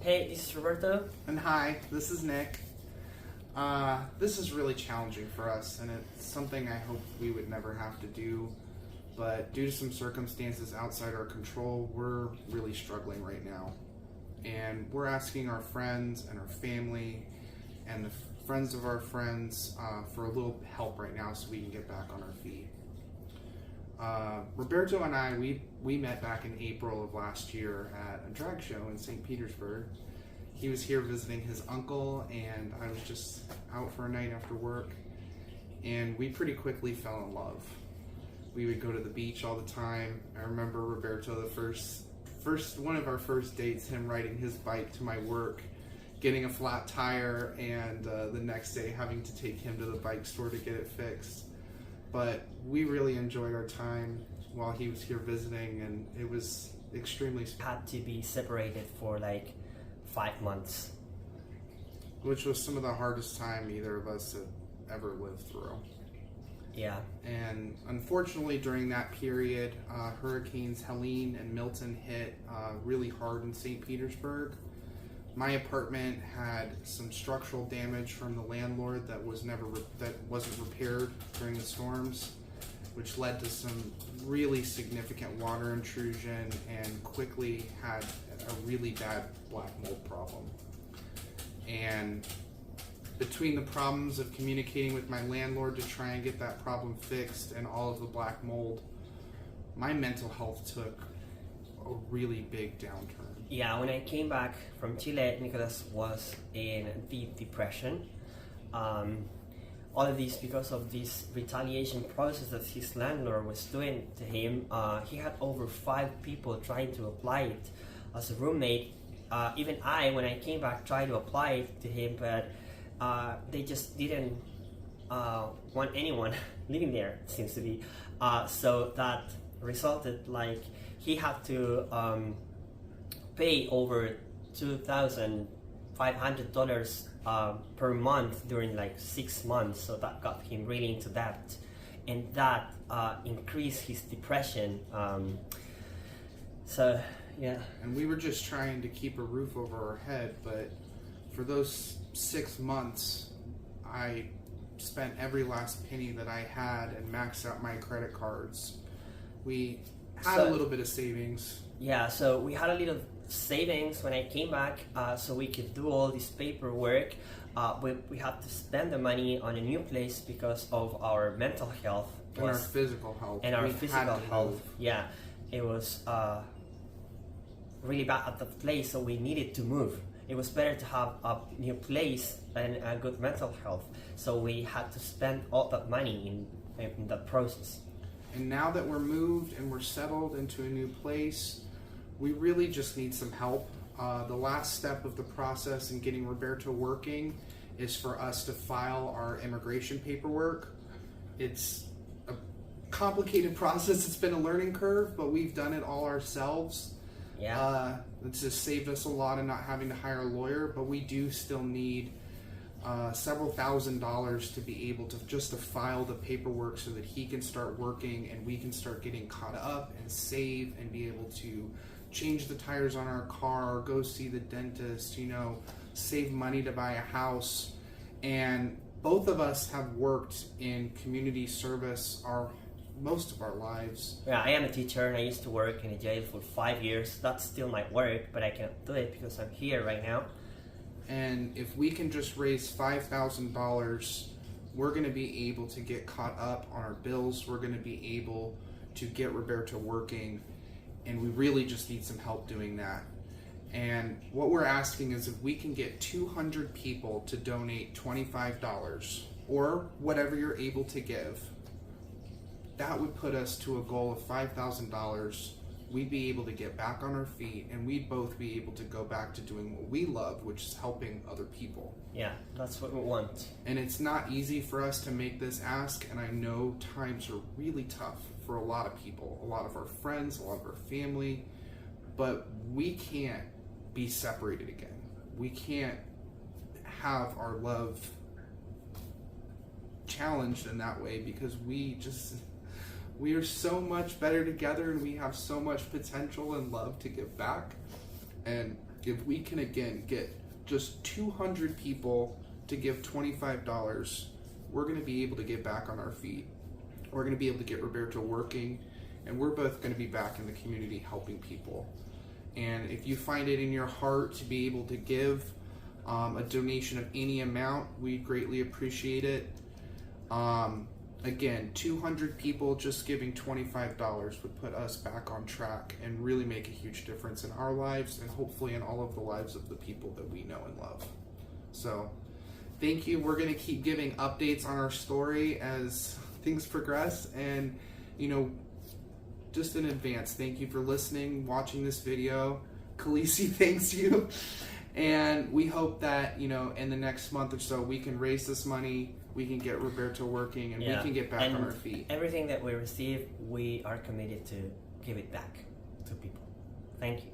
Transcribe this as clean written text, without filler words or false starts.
Hey, this is Roberto. And hi, this is Nick. This is really challenging for us, and it's something I hope we would never have to do. But due to some circumstances outside our control, we're really struggling right now. And we're asking our friends and our family and the friends of our friends for a little help right now so we can get back on our feet. Roberto and I, we met back in April of last year at a drag show in Saint Petersburg. He was here visiting his uncle, and I was just out for a night after work, and we pretty quickly fell in love. We would go to the beach all the time. I remember Roberto, one of our first dates, him riding his bike to my work, getting a flat tire, and the next day having to take him to the bike store to get it fixed. But we really enjoyed our time while he was here visiting, and it was extremely Had to be separated for like 5 months. which was some of the hardest time either of us had ever lived through. Yeah. And unfortunately during that period, hurricanes Helene and Milton hit really hard in St. Petersburg. My apartment had some structural damage from the landlord that wasn't repaired during the storms, which led to some really significant water intrusion and quickly had a really bad black mold problem. And between the problems of communicating with my landlord to try and get that problem fixed and all of the black mold, my mental health took a really big downturn. Yeah, when I came back from Chile, Nicholas was in deep depression. All of this because of this retaliation process that his landlord was doing to him. He had over 5 people trying to apply it as a roommate. Even I, when I came back, tried to apply it to him, but they just didn't want anyone living there, it seems to be. So that resulted like he had to pay over $2,500 per month during like 6 months, so that got him really into debt, and that increased his depression. So yeah. And we were just trying to keep a roof over our head, but for those 6 months, I spent every last penny that I had and maxed out my credit cards. We had a little bit of savings. Yeah, so we had a little savings when I came back, so we could do all this paperwork. We had to spend the money on a new place because of our mental health And our physical health. And our physical health. Yeah, it was really bad at the place, so we needed to move. It was better to have a new place and a good mental health, so we had to spend all that money in that process. And now that we're moved and we're settled into a new place, we really just need some help. The last step of the process in getting Roberto working is for us to file our immigration paperwork. It's a complicated process. It's been a learning curve, but we've done it all ourselves. Yeah. It's just saved us a lot of not having to hire a lawyer, but we do still need several $1,000s to be able to file the paperwork so that he can start working and we can start getting caught up and save and be able to change the tires on our car, go see the dentist, save money to buy a house. And both of us have worked in community service most of our lives. Yeah, I am a teacher and I used to work in a jail for 5 years. That's still my work, but I cannot do it because I'm here right now. And if we can just raise $5,000, we're going to be able to get caught up on our bills. We're going to be able to get Roberto working, and we really just need some help doing that. And what we're asking is if we can get 200 people to donate $25 or whatever you're able to give, that would put us to a goal of $5,000. We'd be able to get back on our feet, and we'd both be able to go back to doing what we love, which is helping other people. Yeah, that's what we want. And it's not easy for us to make this ask, and I know times are really tough for a lot of people, a lot of our friends, a lot of our family, but we can't be separated again. We can't have our love challenged in that way because we are so much better together, and we have so much potential and love to give back. And if we can again get just 200 people to give $25, we're going to be able to get back on our feet. We're going to be able to get Roberto working, and we're both going to be back in the community helping people. And if you find it in your heart to be able to give a donation of any amount, we greatly appreciate it. Again, 200 people just giving $25 would put us back on track and really make a huge difference in our lives and hopefully in all of the lives of the people that we know and love. So thank you. We're going to keep giving updates on our story as things progress, and just in advance, thank you for listening, watching this video. Khaleesi thanks you, and we hope that in the next month or so we can raise this money, we can get Roberto working, and we can get back on our feet. Everything that we receive, we are committed to give it back to people. Thank you.